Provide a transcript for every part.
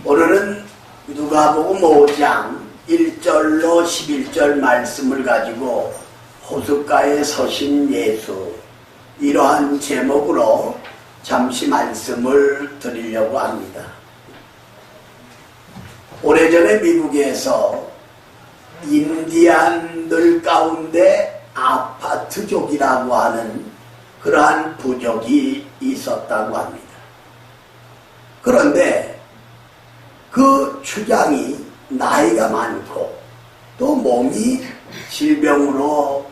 오늘은 누가복음 5장 1절로 11절 말씀을 가지고 호숫가에 서신 예수, 이러한 제목으로 잠시 말씀을 드리려고 합니다. 오래전에 미국에서 인디안들 가운데 아파트족이라고 하는 그러한 부족이 있었다고 합니다. 그런데 그 주장이 나이가 많고 또 몸이 질병으로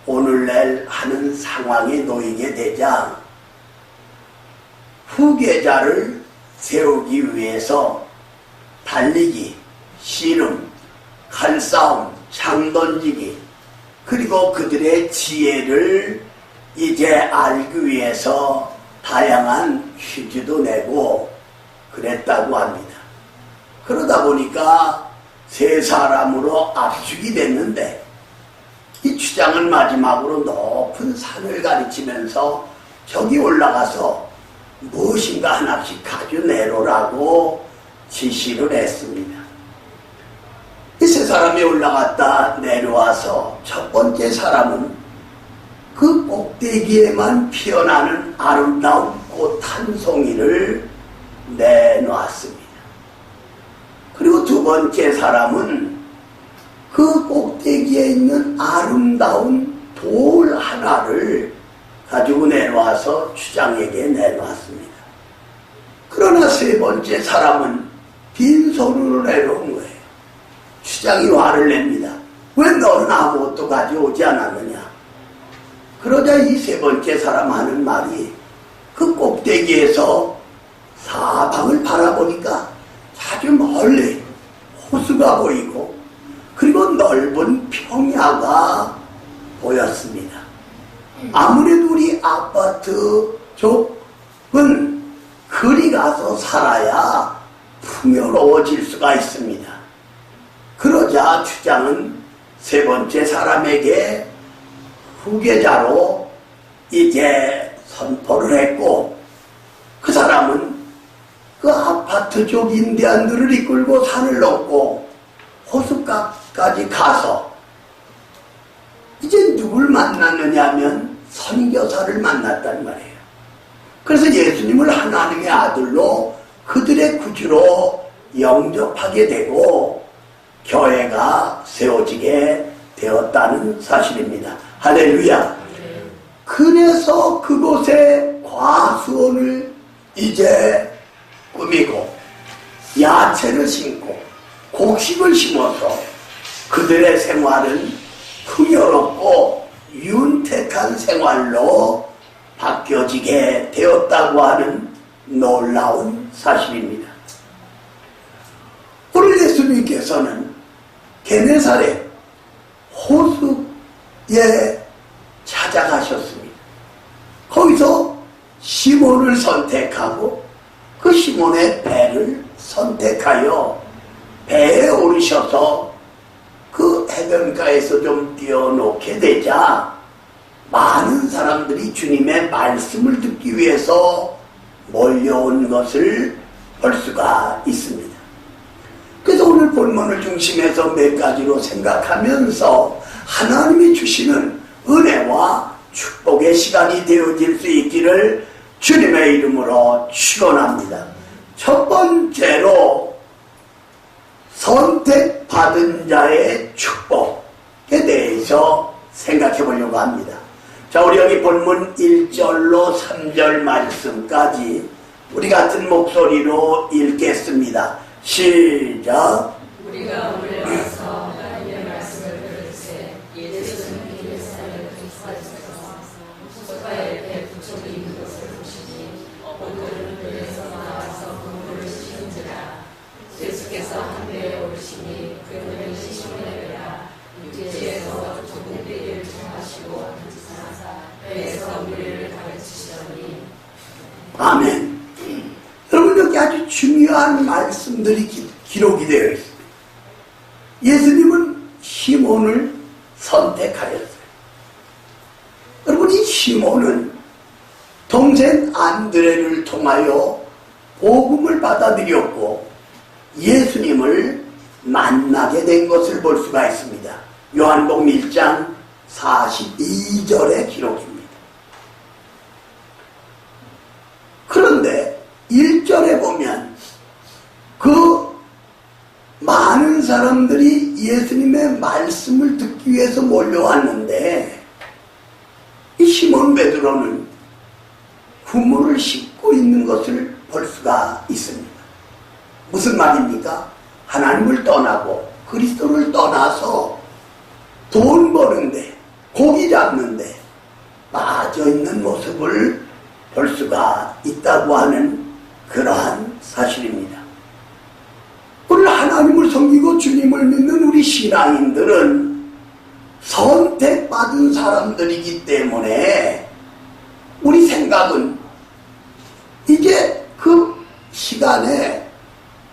오늘날 하는 상황에 놓이게 되자 후계자를 세우기 위해서 달리기, 씨름, 칼싸움, 창 던지기, 그리고 그들의 지혜를 이제 알기 위해서 다양한 퀴즈도 내고 그랬다고 합니다. 그러다 보니까 세 사람으로 압축이 됐는데 이 추장은 마지막으로 높은 산을 가리치면서 저기 올라가서 무엇인가 하나씩 가져내로라고 지시를 했습니다. 이 세 사람이 올라갔다 내려와서 첫 번째 사람은 그 꼭대기에만 피어나는 아름다운 꽃 한 송이를 내놓았습니다. 그리고 두 번째 사람은 그 꼭대기에 있는 아름다운 돌 하나를 가지고 내려와서 추장에게 내놓았습니다. 그러나 세 번째 사람은 빈손으로 내려온 거예요. 추장이 화를 냅니다. 왜 너는 아무것도 가져오지 않았느냐? 그러자 이 세 번째 사람 하는 말이 그 꼭대기에서 사방을 바라보니까 아주 멀리 호수가 보이고 그리고 넓은 평야가 보였습니다. 아무래도 우리 아파트 쪽은 그리 가서 살아야 풍요로워질 수가 있습니다. 그러자 추장은 세 번째 사람에게 후계자로 이제 선포를 했고, 그 사람은 그 아파트 쪽 인디안들을 이끌고 산을 넘고 호숫가까지 가서 이제 누굴 만났느냐 하면 선교사를 만났단 말이에요. 그래서 예수님을 하나님의 아들로 그들의 구주로 영접하게 되고 교회가 세워지게 되었다는 사실입니다. 할렐루야. 그래서 그곳에 과수원을 이제 꾸미고 야채를 심고 곡식을 심어서 그들의 생활은 풍요롭고 윤택한 생활로 바뀌어지게 되었다고 하는 놀라운 사실입니다. 오늘 예수님께서는 게네사렛 호수에 찾아가셨습니다. 거기서 시몬을 선택하고 그 시몬의 배를 선택하여 배에 오르셔서 그 해변가에서 좀 띄워놓게 되자 많은 사람들이 주님의 말씀을 듣기 위해서 몰려온 것을 볼 수가 있습니다. 그래서 오늘 본문을 중심해서 몇 가지로 생각하면서 하나님이 주시는 은혜와 축복의 시간이 되어질 수 있기를 주님의 이름으로 축원합니다. 첫 번째로 선택받은 자의 축복에 대해서 생각해 보려고 합니다. 자, 우리 여기 본문 1절로 3절 말씀까지 우리 같은 목소리로 읽겠습니다. 시작. 우리가 올라와서 하나님의 말씀을 들을새 예수는 게네사렛 호수가에서 호숫가에 배 부족이 있는 것을 보시니 오늘은 배에서 나와서 그물을 씻은지라. 예수께서 한 배에 오르시니 그 배는 시몬의 배라. 육지에서 좁은 배를 정하시고 배에서 우리를 가르치시더니. 아멘. 여러분, 여기 아주 중요한 말씀들이 기록이 되어 있습니다. 예수님은 시몬을 선택하였어요. 여러분, 이 시몬은 동생 안드레를 통하여 복음을 받아들였고 예수님을 만나게 된 것을 볼 수가 있습니다. 요한복음 1장 42절의 기록입니다. 그런데 1절에 보면 그 많은 사람들이 예수님의 말씀을 듣기 위해서 몰려왔는데 이 시몬 베드로는 구물을 씻고 있는 것을 볼 수가 있습니다. 무슨 말입니까? 하나님을 떠나고 그리스도를 떠나서 돈 버는데 고기 잡는데 빠져 있는 모습을 볼 수가 있다고 하는 그러한 사실입니다. 우리 하나님을 섬기고 주님을 믿는 우리 신앙인들은 선택받은 사람들이기 때문에 우리 생각은 이제 그 시간에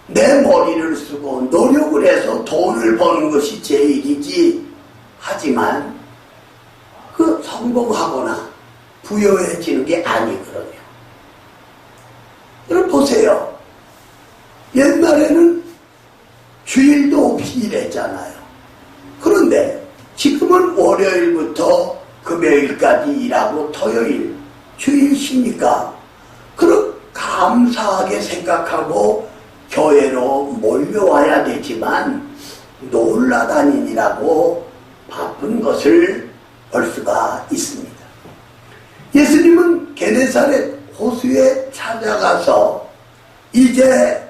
내 머리를 쓰고 노력을 해서 돈을 버는 것이 제일이지, 하지만 그 성공하거나 부여해지는 게 아니거든요. 여러분 보세요. 옛날에는 주일도 없이 일했잖아요. 그런데 지금은 월요일부터 금요일까지 일하고 토요일 주일 쉬니까 그런 감사하게 생각하고 교회로 몰려와야 되지만 놀라다니느라고 바쁜 것을 볼 수가 있습니다. 예수님은 게네사렛 호수에 찾아가서 이제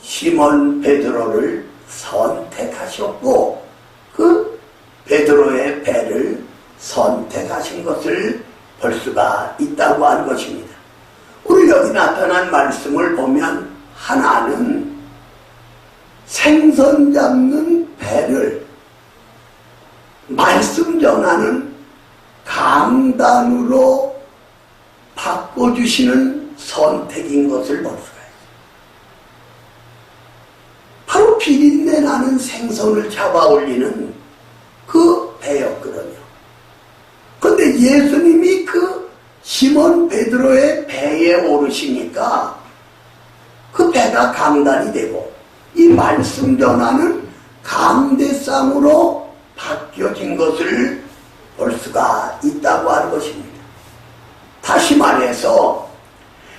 시몬 베드로를 선택하셨고 그 베드로의 배를 선택하신 것을 볼 수가 있다고 하는 것입니다. 오늘 여기 나타난 말씀을 보면 하나는 생선 잡는 배를 말씀 전하는 강단으로 바꿔주시는 선택인 것을 볼 수가 있어요. 바로 비린내 나는 생선을 잡아 올리는 그 배였거든요. 그런데 예수님이 그 시몬 베드로의 배에 오르시니까 그 배가 강단이 되고 이 말씀 전하는 강대상으로 바뀌어진 것을 볼 수가 있다고 하는 것입니다. 다시 말해서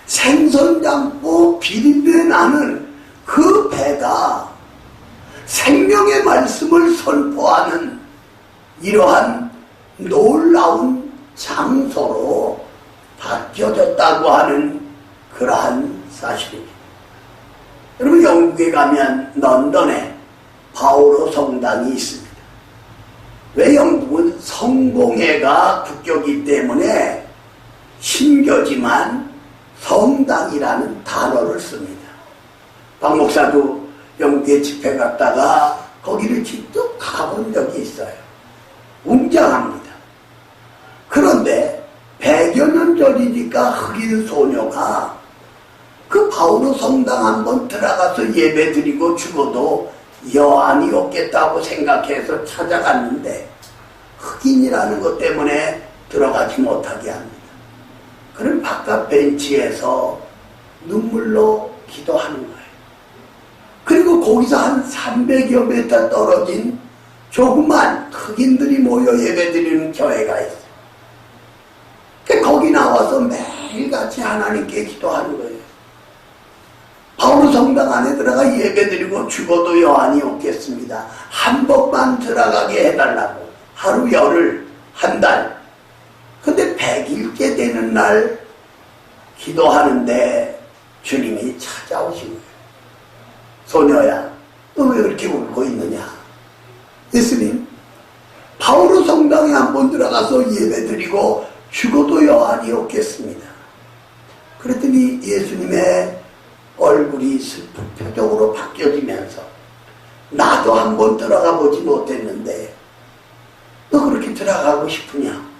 생선 잡고 비린내 나는 그 배가 생명의 말씀을 선포하는 이러한 놀라운 장소로 바뀌어졌다고 하는 그러한 사실입니다. 여러분 영국에 가면 런던에 바오로 성당이 있습니다. 왜 영국은 성공회가 국교이기 때문에 신교지만 성당이라는 단어를 씁니다. 박 목사도 영국에 집회 갔다가 거기를 직접 가본 적이 있어요. 웅장합니다. 그런데 100여 년 전이니까 흑인 소녀가 그 바오로 성당 한번 들어가서 예배드리고 죽어도 여한이 없겠다고 생각해서 찾아갔는데 흑인이라는 것 때문에 들어가지 못하게 합니다. 그럼 바깥 벤치에서 눈물로 기도하는 거예요. 그리고 거기서 한 300여 미터 떨어진 조그만 흑인들이 모여 예배드리는 교회가 있어요. 거기 나와서 매일같이 하나님께 기도하는 거예요. 바오로 성당 안에 들어가 예배드리고 죽어도 여한이 없겠습니다. 한 번만 들어가게 해달라고. 하루, 열흘, 한 달. 근데 100일째 되는 날 기도하는데 주님이 찾아오신 거예요. 소녀야, 너 왜 그렇게 울고 있느냐? 예수님, 바오로 성당에 한번 들어가서 예배드리고 죽어도 여한이 없겠습니다. 그랬더니 예수님의 얼굴이 슬픈 표정으로 바뀌어지면서 나도 한번 들어가 보지 못했는데 너 그렇게 들어가고 싶으냐?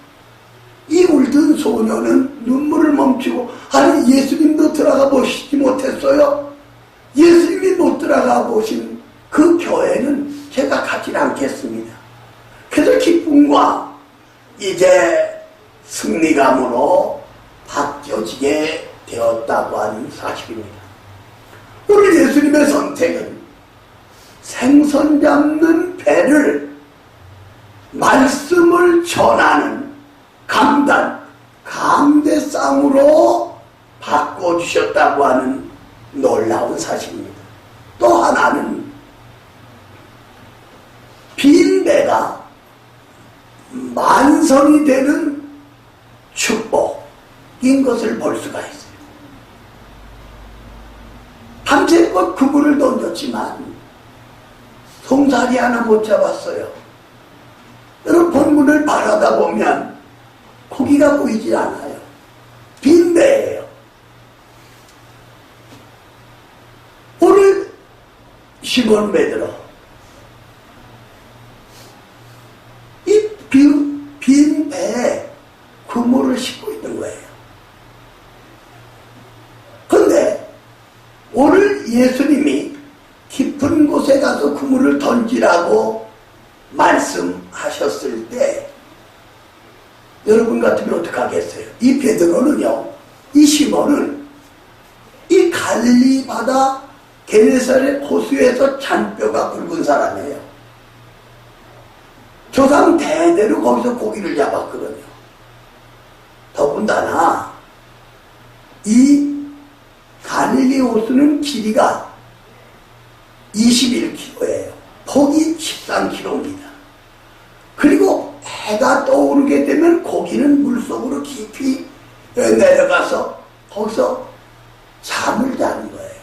이 울던 소녀는 눈물을 멈추고 아니 예수님도 들어가 보시지 못했어요? 예수님이 못 들어가 보신 그 교회는 제가 가지 않겠습니다. 그래서 기쁨과 이제 승리감으로 바뀌어지게 되었다고 하는 사실입니다. 오늘 예수님의 선택은 생선 잡는 배를 말씀을 전하는 강대상으로 바꿔주셨다고 하는 놀라운 사실입니다. 또 하나는 빈 배가 만성이 되는 축복인 것을 볼 수가 있어요. 밤새껏 그물을 던졌지만 송사리 하나 못 잡았어요. 여러분 본문을 바라다 보면 고기가 보이지 않아요. 빈 배예요. 오늘 시몬 베드로 이 빈 배에 그물을 싣고 있는 거예요. 그런데 오늘 예수님이 깊은 곳에 가서 그물을 던지라고 말씀하셨을 때 여러분 같으면 어떡하겠어요? 이 베드로는요, 이 시몬은 이 갈릴리 바다 게네사렛 호수에서 잔뼈가 굵은 사람이에요. 조상 대대로 거기서 고기를 잡았거든요. 더군다나 이 갈릴리 호수는 길이가 21km예요. 폭이 13km입니다. 그리고 해가 떠오르게 되면 고기는 물속으로 깊이 내려가서 거기서 잠을 자는 거예요.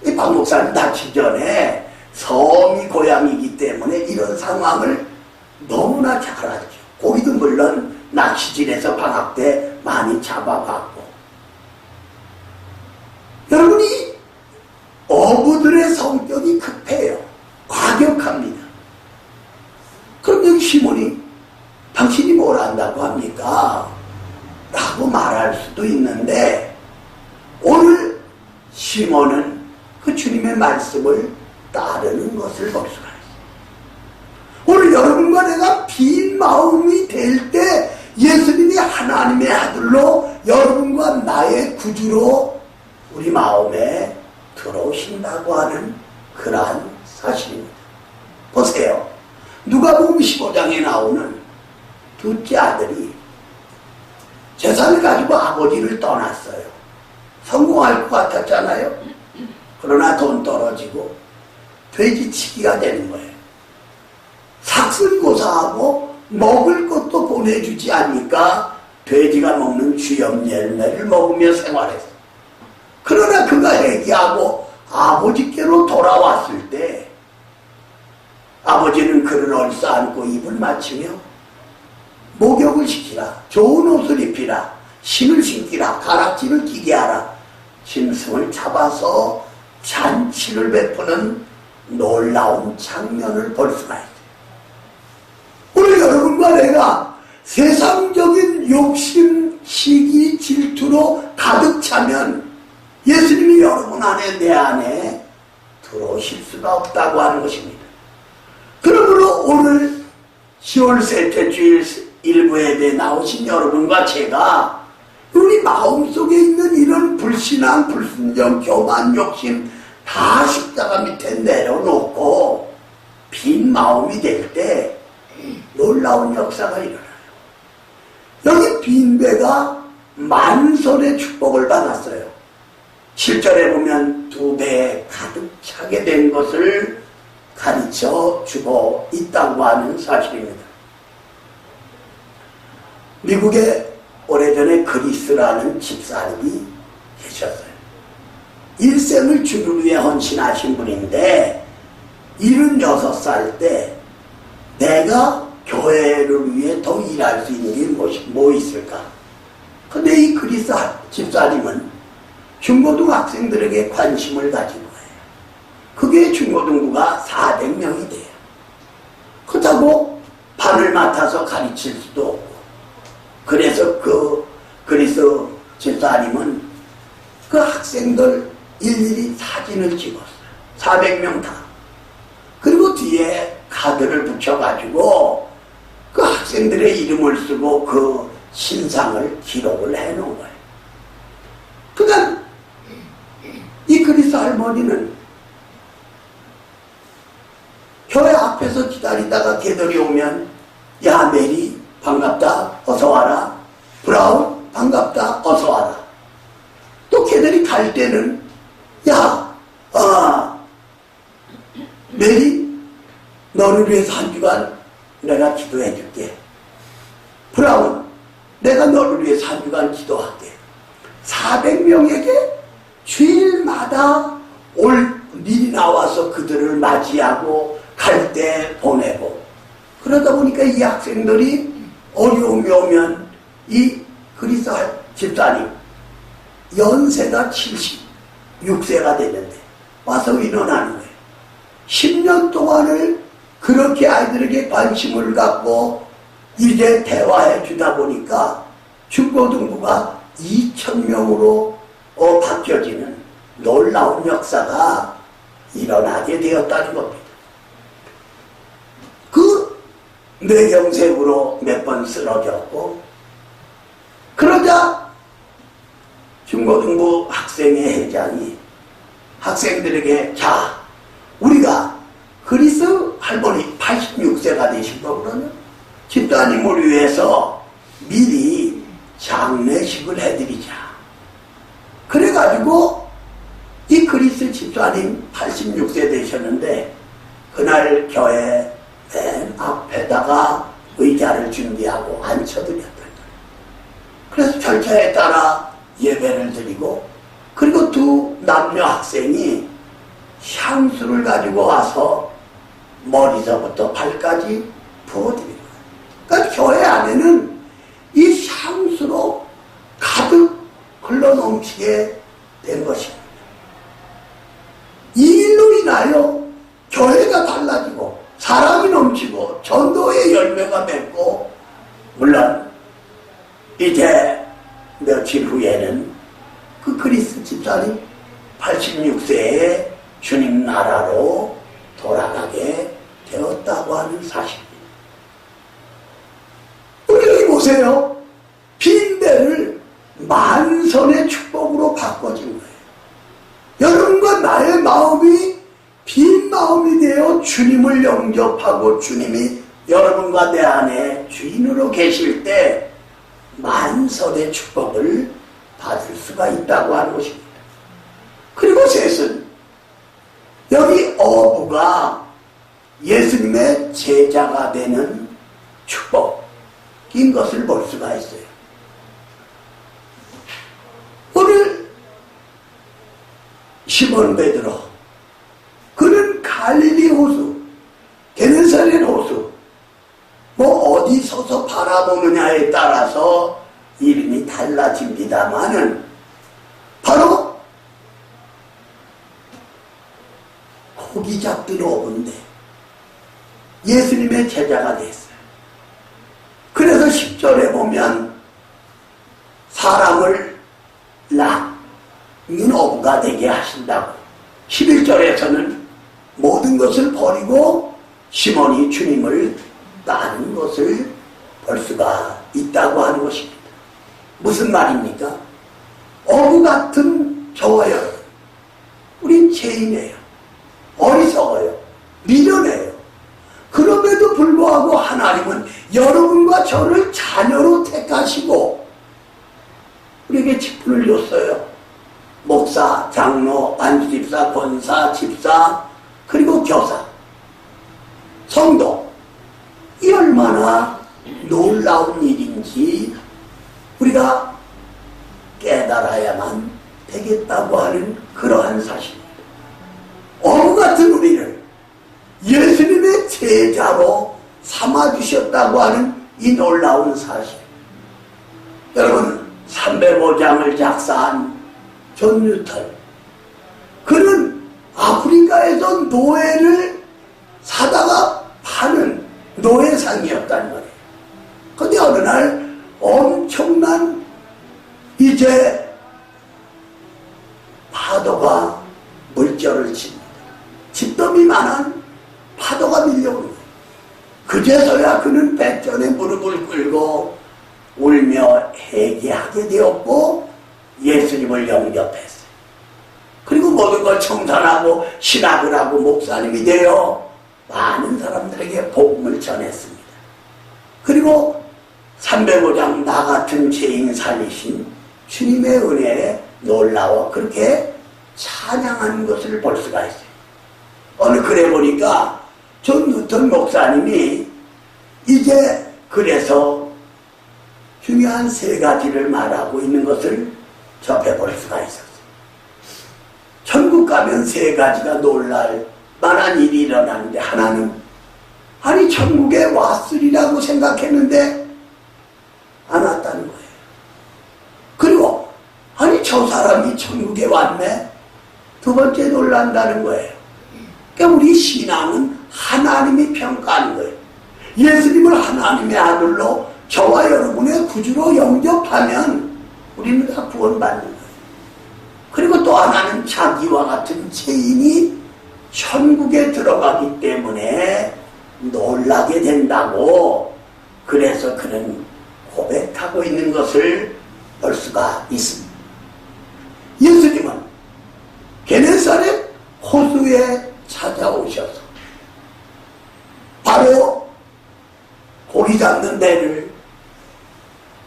이 박 목사님 다치기 전에 섬이 고향이기 때문에 이런 상황을 너무나 잘 알죠. 고기도 물론 낚시질에서 방학 때 많이 잡아봤고. 여러분이 어부들의 성격이 급해요. 과격합니다. 그럼 여기 시몬이 당신이 뭘 안다고 합니까? 라고 말할 수도 있는데 오늘 시몬은 그 주님의 말씀을 따르는 것을 볼 수가 있어요. 오늘 여러분과 내가 빈 마음이 될 때 예수님이 하나님의 아들로 여러분과 나의 구주로 우리 마음에 들어오신다고 하는 그러한 사실입니다. 보세요. 누가복음 15장에 나오는 둘째 아들이 재산을 가지고 아버지를 떠났어요. 성공할 것 같았잖아요. 그러나 돈 떨어지고 돼지치기가 되는 거예요. 삭슬고사하고 먹을 것도 보내주지 않으니까 돼지가 먹는 쥐염 열매를 먹으며 생활했어요. 그러나 그가 회개하고 아버지께로 돌아왔을 때 아버지는 그를 얼싸안고 입을 맞추며 목욕을 시키라, 좋은 옷을 입히라, 신을 신기라, 가락지를 끼게 하라, 짐승을 잡아서 잔치를 베푸는 놀라운 장면을 볼 수가 있어요. 오늘 여러분과 내가 세상적인 욕심, 시기, 질투로 가득 차면 예수님이 여러분 안에 내 안에 들어오실 수가 없다고 하는 것입니다. 그러므로 오늘 10월 셋째 주일 일부 예배에 나오신 여러분과 제가 우리 마음속에 있는 이런 불신앙, 불순종, 교만, 욕심 다 십자가 밑에 내려놓고 빈 마음이 될 때 놀라운 역사가 일어나요. 여기 빈 배가 만설의 축복을 받았어요. 7절에 보면 2배에 가득 차게 된 것을 가르쳐 주고 있다고 하는 사실입니다. 미국에 오래전에 그리스라는 집사님이 계셨어요. 일생을 주를 위해 헌신하신 분인데 76살 때 내가 교회를 위해 더 일할 수 있는 게 뭐 있을까? 근데 이 그리스 집사님은 중고등 학생들에게 관심을 가진 거예요. 그게 중고등부가 400명이 돼요. 그렇다고 반을 맡아서 가르칠 수도 없고, 그래서 그 그리스 집사님은 그 학생들 일일이 사진을 찍었어요. 400명 다. 그리고 뒤에 카드를 붙여가지고 그 학생들의 이름을 쓰고 그 신상을 기록을 해놓은 거예요. 그다음 이 그리스 할머니는 교회 앞에서 기다리다가 걔들이 오면 야 메리 반갑다 어서 와라, 브라운 반갑다 어서 와라. 또 걔들이 갈 때는 야 메리 너를 위해서 한 주간 내가 기도해 줄게. 브라운 내가 너를 위해서 한 주간 기도할게. 400명에게 주일마다 미리 나와서 그들을 맞이하고 갈 때 보내고, 그러다 보니까 이 학생들이 어려움이 오면 이 그리스 집사님 연세가 76세가 되는데 와서 의논하는 거예요. 10년 동안을 그렇게 아이들에게 관심을 갖고 이제 대화해 주다 보니까 중고등부가 2,000명으로 바뀌어지는 놀라운 역사가 일어나게 되었다는 겁니다. 그 뇌경색으로 몇 번 쓰러졌고, 그러자 중고등부 학생회 회장이 학생들에게 자 우리가 그리스 할머니 86세가 되신 거거든요. 집사님을 위해서 미리 장례식을 해드리자. 그래가지고 이 그리스 집사님 86세 되셨는데 그날 교회 맨 앞에다가 의자를 준비하고 앉혀드렸던 거예요. 그래서 절차에 따라 예배를 드리고, 그리고 두 남녀 학생이 향수를 가지고 와서 머리서부터 발까지 부어드리는 거예요. 그러니까 교회 안에는 이 향수로 가득 흘러넘치게 된 것입니다. 이 일로 인하여 교회가 달라지고 사랑이 넘치고 전도의 열매가 맺고, 물론 이제 며칠 후에는 그 그리스 집사님 86세에 주님 나라로 돌아가게 되었다고 하는 사실입니다. 우리 여기 보세요. 빈대를 만선의 축복으로 바꿔준 거예요. 여러분과 나의 마음이 빈 마음이 되어 주님을 영접하고 주님이 여러분과 내 안에 주인으로 계실 때 만선의 축복을 받을 수가 있다고 하는 것입니다. 그리고 셋은 여기 어부가 예수님의 제자가 되는 축복인 것을 볼 수가 있어요. 오늘 시몬 베드로, 그는 갈릴리 호수, 게네사렛 호수, 어디 서서 바라보느냐에 따라서 이름이 달라집니다마는 바로 고기 잡던 어부인데 예수님의 제자가 됐어요. 그래서 10절에 보면 사람을 낚는 어부가 되게 하신다고, 11절에서는 모든 것을 버리고 시몬이 주님을 따르는 것을 볼 수가 있다고 하는 것입니다. 무슨 말입니까? 어부 같은 저와 여러분, 우린 죄인이에요. 어리석어요. 미련해요. 그럼에도 불구하고 하나님은 여러분과 저를 자녀로 택하시고 우리에게 직분을 줬어요. 목사, 장로, 안수집사, 권사, 집사, 그리고 교사, 성도. 이 얼마나 놀라운 일인지 우리가 깨달아야만 되겠다고 하는 그러한 사실입니다. 어부 같은 우리를 예수님의 제자로 삼아주셨다고 하는 이 놀라운 사실. 여러분, 305장을 작사한 존 뉴턴, 그는 아프리카에서 노예를 사다가 파는 노예상이었단 말이에요. 근데 어느 날 엄청난 이제 파도가 물결을 칩니다. 집더미만한 파도가 밀려오는 거예요. 그제서야 그는 백전에 무릎을 꿇고 울며 회개하게 되었고 예수님을 영접했어요. 그리고 모든 걸 청산하고 신학을 하고 목사님이 되어 많은 사람들에게 복음을 전했습니다. 그리고 305장 나 같은 죄인 살리신 주님의 은혜에 놀라워 그렇게 찬양하는 것을 볼 수가 있어요. 어느 글에 보니까 존 뉴턴 목사님이 이제 그래서 중요한 세 가지를 말하고 있는 것을 접해볼 수가 있었어요. 천국 가면 세 가지가 놀랄 만한 일이 일어나는데, 하나는 아니 천국에 왔으리라고 생각했는데 안 왔다는 거예요. 그리고 아니 저 사람이 천국에 왔네. 두 번째 놀란다는 거예요. 그러니까 우리 신앙은 하나님이 평가하는 거예요. 예수님을 하나님의 아들로 저와 여러분의 구주로 영접하면 우리는 다 구원받는 거예요. 그리고 또 하나는 자기와 같은 죄인이 천국에 들어가기 때문에 놀라게 된다고, 그래서 그는 고백하고 있는 것을 볼 수가 있습니다. 예수님은 게네사렛 호수에 찾아오셔서 바로 고기 잡는 배를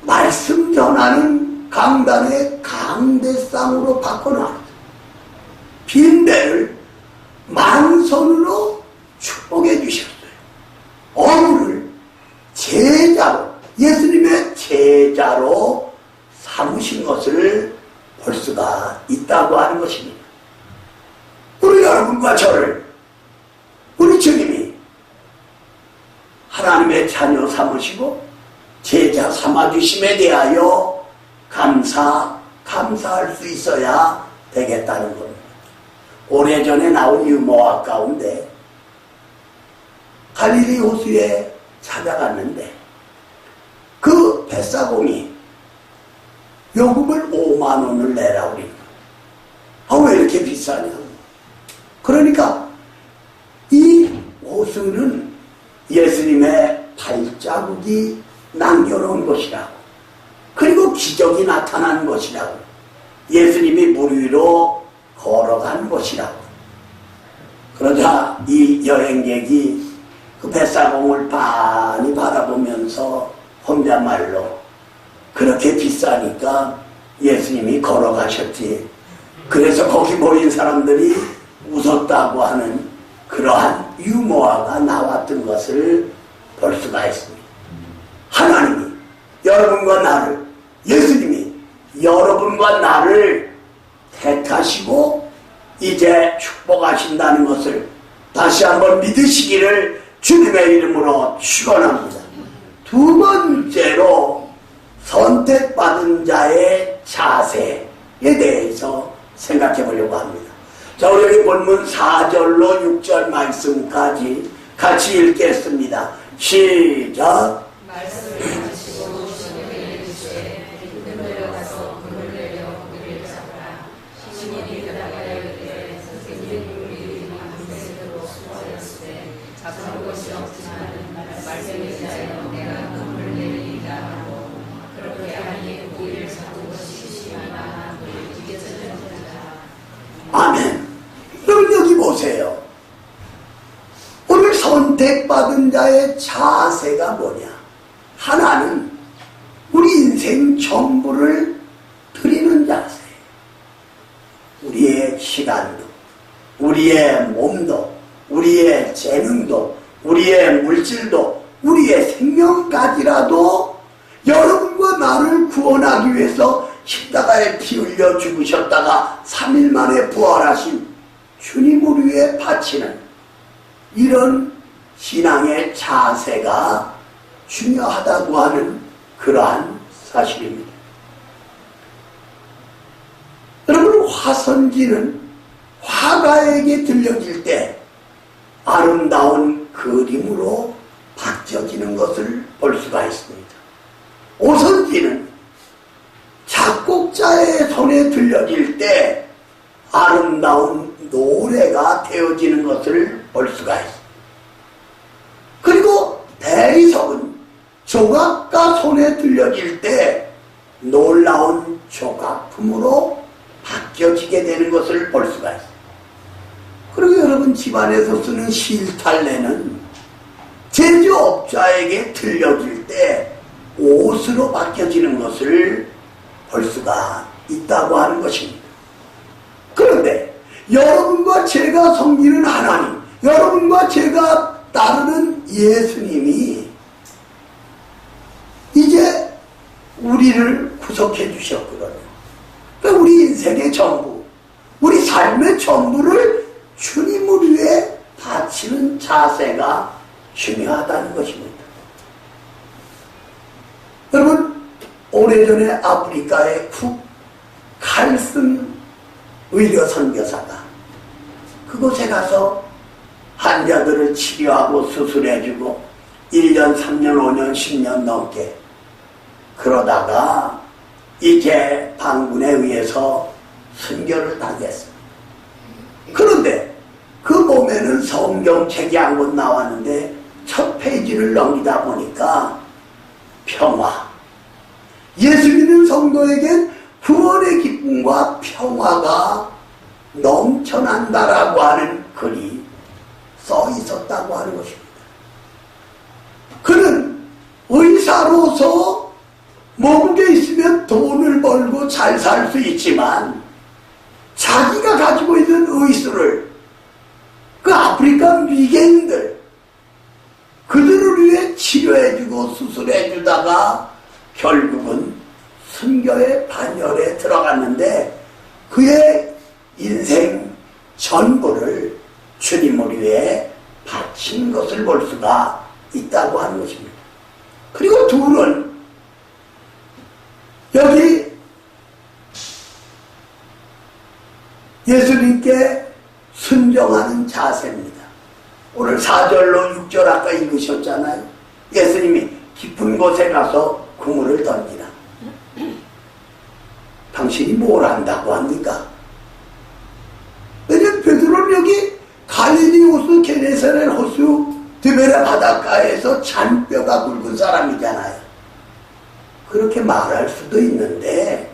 말씀 전하는 강단의 강대상으로 바꿔놨어요. 빈 배를 만손으로 축복해 주셨어요. 어부를 제자로, 예수님의 제자로 삼으신 것을 볼 수가 있다고 하는 것입니다. 우리 여러분과 저를 우리 주님이 하나님의 자녀 삼으시고 제자 삼아주심에 대하여 감사할 수 있어야 되겠다는 겁니다. 오래전에 나온 유머와 가운데 갈릴리 호수에 찾아갔는데 그 뱃사공이 요금을 5만 원을 내라 그러니까 왜 이렇게 비싸냐. 그러니까 이 호수는 예수님의 발자국이 남겨놓은 것이라고, 그리고 기적이 나타난 것이라고, 예수님이 물 위로 걸어간 것이라고. 그러자 이 여행객이 그 뱃사공을 많이 바라보면서 혼잣말로 그렇게 비싸니까 예수님이 걸어가셨지, 그래서 거기 모인 사람들이 웃었다고 하는 그러한 유머화가 나왔던 것을 볼 수가 있습니다. 하나님이 여러분과 나를, 예수님이 여러분과 나를 택하시고 이제 축복하신다는 것을 다시 한번 믿으시기를 주님의 이름으로 축원합니다. 두 번째로 선택받은 자의 자세에 대해서 생각해 보려고 합니다. 자, 우리 여기 본문 4절로 6절 말씀까지 같이 읽겠습니다. 시작. 말씀을 마치고 시몬에게 이르시되 내려가서 그물 내려 고기를 잡으라. 시몬이 대답하여 이르되 선생님 우리 밤새도록 수고하였으되 잡은 것이 없지만 말씀이 자여 내가 그물 내리리라 하고 그렇게 하니 고기를 잡은 것이 심하나 이게 전해졌다. 아멘. 그럼 여기 보세요. 오늘 선택받은 자의 자세가 뭐냐? 하나는 우리 인생 전부를 드리는 자세. 우리의 시간도, 우리의 몸도, 우리의 재능도, 우리의 물질도, 우리의 생명까지라도 여러분과 나를 구원하기 위해서 십자가에 피 흘려 죽으셨다가 3일 만에 부활하신 주님을 위해 바치는 이런 신앙의 자세가 중요하다고 하는 그러한 사실입니다. 여러분, 화선지는 화가에게 들려질 때 아름다운 그림으로 바뀌어지는 것을 볼 수가 있습니다. 오선지는 작곡자의 손에 들려질 때 아름다운 노래가 되어지는 것을 볼 수가 있습니다. 그리고 대리석은 조각가 손에 들려질 때 놀라운 조각품으로 바뀌어지게 되는 것을 볼 수가 있습니다. 그리고 여러분 집안에서 쓰는 실탈래는 제조업자에게 들려질 때 옷으로 바뀌어지는 것을 볼 수가 있다고 하는 것입니다. 그런데 여러분과 제가 섬기는 하나님, 여러분과 제가 따르는 예수님이 이제 우리를 구속해 주셨거든요. 그러니까 우리 인생의 전부, 우리 삶의 전부를 주님을 위해 바치는 자세가 중요하다는 것입니다. 여러분, 오래전에 아프리카의 쿡 칼슨 의료 선교사가 그곳에 가서 환자들을 치료하고 수술해주고 1년, 3년, 5년, 10년 넘게 그러다가 이제 반군에 의해서 순교를 당했습니다. 그런데 그 몸에는 성경책이 한 권 나왔는데 첫 페이지를 넘기다 보니까 평화, 예수 믿는 성도에겐 구원의 기쁨과 평화가 넘쳐난다라고 하는 글이 써 있었다고 하는 것입니다. 그는 의사로서 모국에 있으면 돈을 벌고 잘 살 수 있지만 자기가 가지고 있는 의술을 그 아프리카 미개인들 그들을 위해 치료해주고 수술해주다가 결국은 순교의 반열에 들어갔는데 그의 인생 전부를 주님을 위해 바친 것을 볼 수가 있다고 하는 것입니다. 그리고 둘은 여기 예수님께 순종하는 자세입니다. 오늘 4절로 6절 아까 읽으셨잖아요. 예수님이 깊은 곳에 가서 그물을 던지라. 당신이 뭘 안다고 합니까? 왜냐면 베드로는 여기 갈릴리 호수 게네사렛 호수 드베라 바닷가에서 잔뼈가 굵은 사람이잖아요. 그렇게 말할 수도 있는데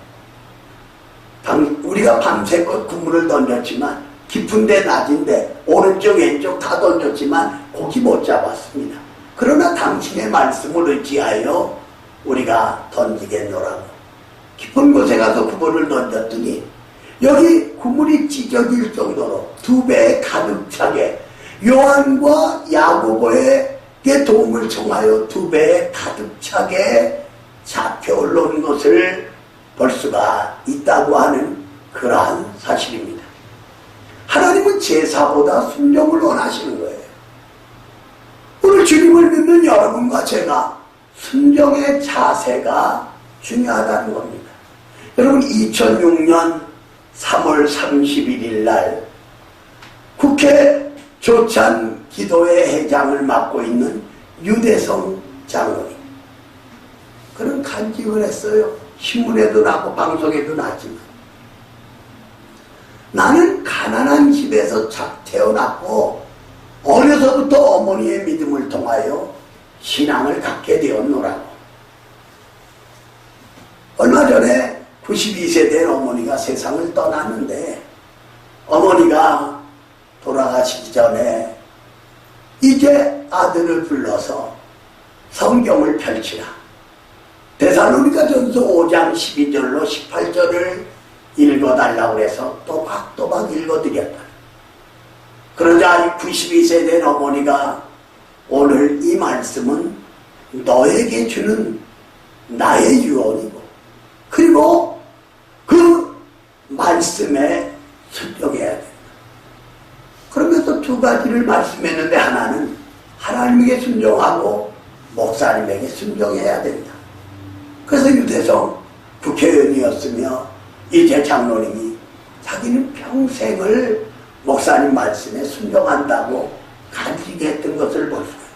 우리가 밤새껏 그물을 던졌지만 깊은데 낮은데 오른쪽 왼쪽 다 던졌지만 고기 못 잡았습니다. 그러나 당신의 말씀을 의지하여 우리가 던지겠노라고 깊은 곳에 가서 그물을 던졌더니 여기 그물이 찢어질 정도로 2배에 가득 차게 요한과 야고보에게 도움을 청하여 2배에 가득 차게 잡혀 올라온 것을 볼 수가 있다고 하는 그러한 사실입니다. 하나님은 제사보다 순종을 원하시는 거예요. 오늘 주님을 믿는 여러분과 제가 순종의 자세가 중요하다는 겁니다. 여러분 2006년 3월 31일 날 국회 조찬 기도회 회장을 맡고 있는 유대성 장로님, 그런 간증을 했어요. 신문에도 나고 방송에도 나지만 나는 가난한 집에서 태어났고 어려서부터 어머니의 믿음을 통하여 신앙을 갖게 되었노라고. 얼마 전에 92세 된 어머니가 세상을 떠났는데 어머니가 돌아가시기 전에 이제 아들을 불러서 성경을 펼치라. 데살로니가전서 5장 12절로 18절을 읽어달라고 해서 또박또박 읽어드렸다. 그러자 92세 된 어머니가 오늘 이 말씀은 너에게 주는 나의 유언이고 그리고 그 말씀에 순종해야 된다. 그러면서 2가지를 말씀했는데 하나는 하나님에게 순종하고 목사님에게 순종해야 된다. 그래서 유대성 국회의원이었으며 이제 장로님이 자기는 평생을 목사님 말씀에 순종한다고 간직했던 것을 볼 수 있어요.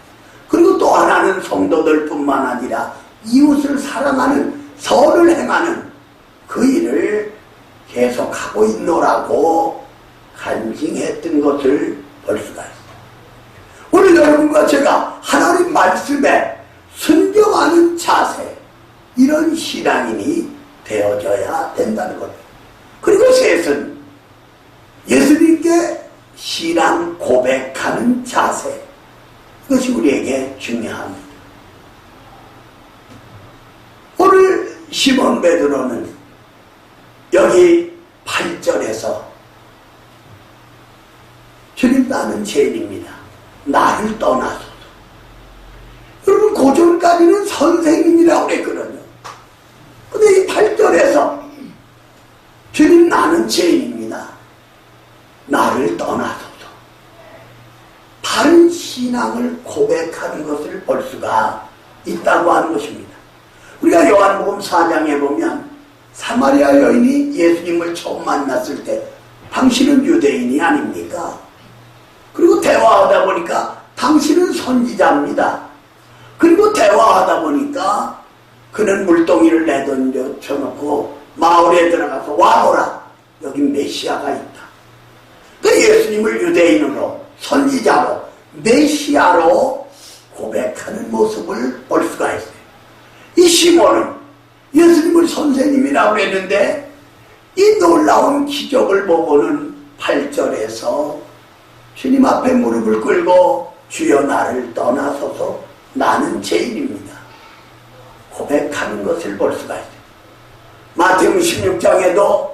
그리고 또 하나는 성도들 뿐만 아니라 이웃을 사랑하는 선을 행하는 그 일을 계속하고 있노라고 간증했던 것을 볼 수가 있어요. 오늘 여러분과 제가 하나님 말씀에 순종하는 자세, 이런 신앙인이 되어져야 된다는 겁니다. 그리고 셋은 예수님께 신앙 고백하는 자세, 그것이 우리에게 중요합니다. 오늘 시몬 베드로는 여기 8절에서 주님, 나는 죄인입니다. 나를 떠나소서. 여러분, 고전까지는 선생님이라고 그랬거든요. 근데 이 8절에서 주님, 나는 죄인입니다. 나를 떠나소서. 바른 신앙을 고백하는 것을 볼 수가 있다고 하는 것입니다. 우리가 요한복음 4장에 보면 사마리아 여인이 예수님을 처음 만났을 때 당신은 유대인이 아닙니까? 그리고 대화하다 보니까 당신은 선지자입니다. 그리고 대화하다 보니까 그는 물동이를 내던져 쳐놓고 마을에 들어가서 와보라, 여기 메시아가 있다. 그 예수님을 유대인으로, 선지자로, 메시아로 고백하는 모습을 볼 수가 있어요. 이 시몬은 예수님을 선생님이라고 했는데 이 놀라운 기적을 보고는 8절에서 주님 앞에 무릎을 꿇고 주여, 나를 떠나소서, 나는 죄인입니다. 고백하는 것을 볼 수가 있어요. 마태복음 16장에도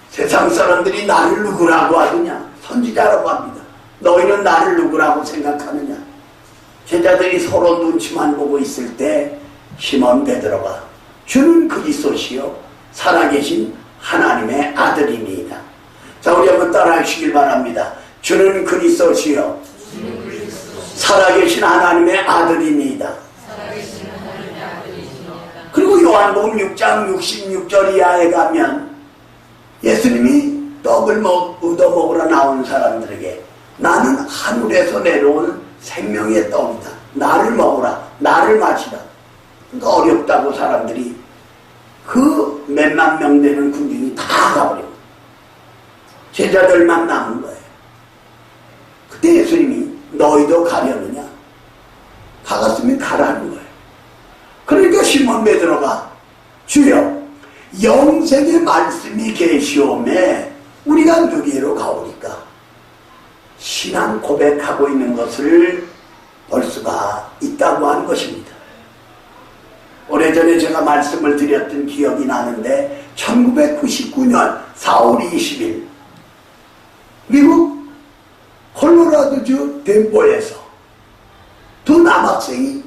세상 사람들이 나를 누구라고 하느냐, 선지자라고 합니다. 너희는 나를 누구라고 생각하느냐. 제자들이 서로 눈치만 보고 있을 때 시몬 베드로가 주는 그리스도시요 살아계신 하나님의 아들이니이다. 자, 우리 한번 따라 하시길 바랍니다. 주는 그리스도시요 살아계신 하나님의 아들이니이다. 그리고 요한복음 6장 66절 이하에 가면 예수님이 떡을 얻어먹으러 나온 사람들에게 나는 하늘에서 내려온 생명의 떡이다. 나를 먹으라, 나를 마시라. 그러니까 어렵다고 사람들이 그 몇만 명 되는 군중이 다 가버리고 제자들만 남은 거예요. 그때 예수님이 너희도 가려느냐? 가갔으면 가라는 거예요. 그러니까 시몬 베드로가 주여, 영생의 말씀이 계시오매 우리가 누구로 가오리까? 신앙 고백하고 있는 것을 볼 수가 있다고 하는 것입니다. 오래전에 제가 말씀을 드렸던 기억이 나는데 1999년 4월 20일 미국 콜로라도주 덴버에서 두 남학생이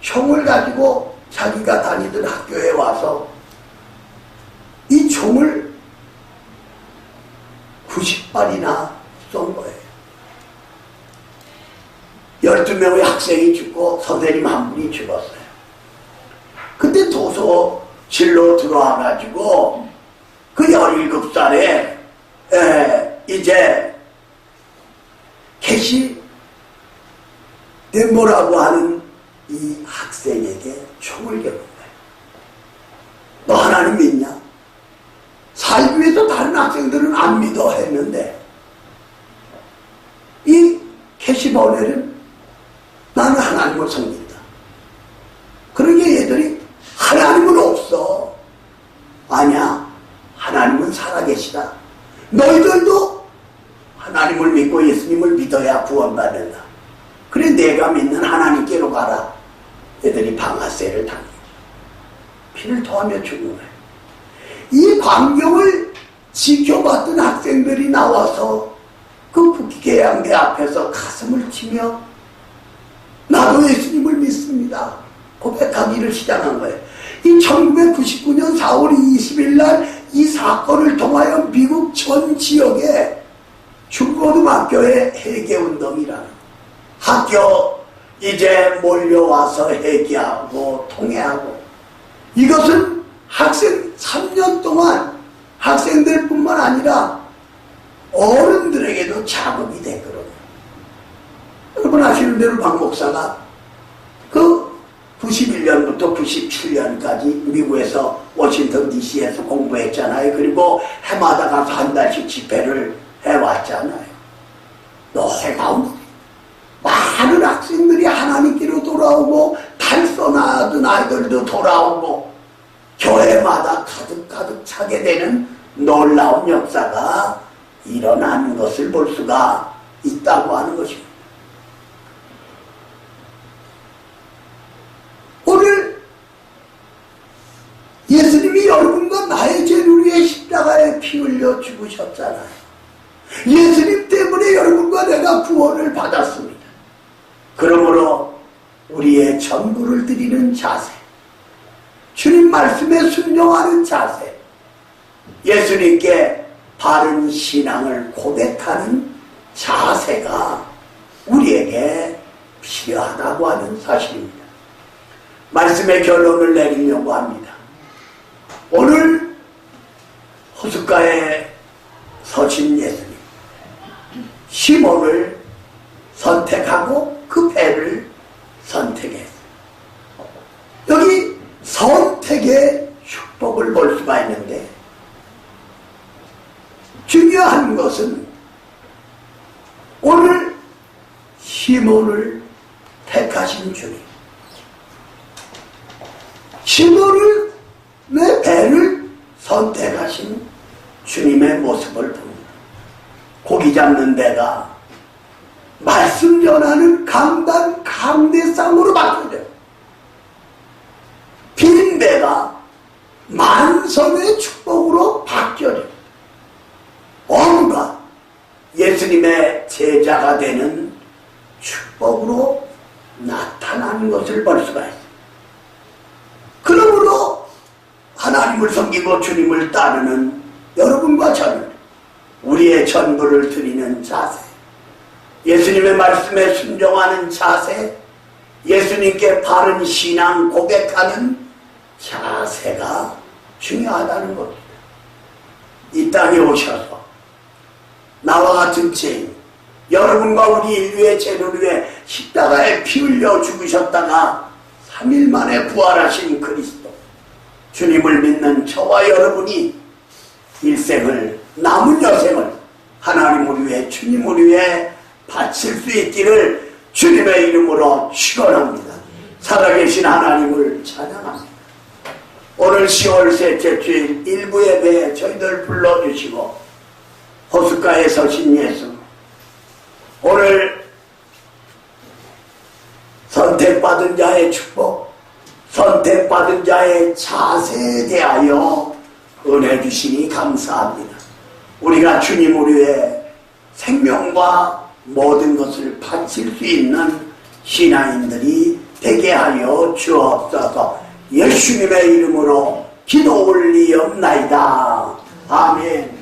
총을 가지고 자기가 다니던 학교에 와서 이 총을 90발이나 쏜 거예요. 12명의 학생이 죽고 선생님 한 분이 죽었어요. 그때 도서실로 들어와가지고 그 17살에 이제 캐시 덴버라고 하는 이 학생에게 총을 겨눈 거예요. 너 하나님 믿냐? 살기 위해서 다른 학생들은 안 믿어 했는데 이 캐시 버넬은 나는 하나님을 섬긴다. 그러니까 얘들이 하나님은 없어. 아니야, 하나님은 살아계시다. 너희들도 하나님을 믿고 예수님을 믿어야 구원받는다. 그래, 내가 믿는 하나님께로 가라. 얘들이 방아쇠를 당기고 피를 토하며 죽은 거예요. 이 광경을 지켜봤던 학생들이 나와서 그 북계양대 앞에서 가슴을 치며 나도 예수님을 믿습니다 고백하기를 시작한 거예요. 이 1999년 4월 20일 날 이 사건을 통하여 미국 전 지역에 중고등학교의 회개운동이라는 학교 이제 몰려와서 회개하고 통회하고, 이것은 학생 3년 동안 학생들뿐만 아니라 어른들에게도 자극이 됐거든요. 여러분 아시는 대로 박 목사가 그 91년부터 97년까지 미국에서 워싱턴 DC에서 공부했잖아요. 그리고 해마다 가서 한 달씩 집회를 해왔잖아요. 놀라운 많은 학생들이 하나님께로 돌아오고 탈선하던 아이들도 돌아오고 교회마다 가득가득 차게 되는 놀라운 역사가 일어나는 것을 볼 수가 있다고 하는 것입니다. 오늘 예수님이 여러분과 나의 죄를 위해 십자가에 피 흘려 죽으셨잖아요. 예수님 때문에 여러분과 내가 구원을 받았습니다. 그러므로 우리의 전부를 드리는 자세, 주님 말씀에 순종하는 자세, 예수님께 바른 신앙을 고백하는 자세가 우리에게 필요하다고 하는 사실입니다. 말씀의 결론을 내리려고 합니다. 오늘 호숫가에 서신 예수님, 시몬을 선택하고 그 배를 선택했어요. 여기 선택의 축복을 볼 수가 있는데, 중요한 것은 오늘 시몬을 택하신 주님, 시몬을 내 배를 선택하신 주님의 모습을 봅니다. 고기 잡는 배가 말씀 전하는 강단 강대상으로 바뀌어요. 빈 배가 만선의 축복으로 바뀌어요. 온갖 예수님의 제자가 되는 축복으로 나타나는 것을 볼 수가 있어요. 그러므로 하나님을 섬기고 주님을 따르는 여러분과 저는 우리의 전부를 드리는 자세, 예수님의 말씀에 순종하는 자세, 예수님께 바른 신앙 고백하는 자세가 중요하다는 겁니다. 이 땅에 오셔서 나와 같은 죄인, 여러분과 우리 인류의 죄를 위해 십자가에 피 흘려 죽으셨다가 3일 만에 부활하신 그리스도, 주님을 믿는 저와 여러분이 일생을, 남은 여생을 하나님을 위해, 주님을 위해 바칠 수 있기를 주님의 이름으로 축원합니다. 살아계신 하나님을 찬양합니다. 오늘 10월 셋째 주일 일부 예배에 저희들 불러주시고 호숫가에 서신 예수, 오늘 선택받은 자의 축복, 선택받은 자의 자세에 대하여 은혜 주시니 감사합니다. 우리가 주님을 위해 생명과 모든 것을 바칠 수 있는 신앙인들이 되게 하여 주옵소서. 예수님의 이름으로 기도 올리옵나이다. 아멘.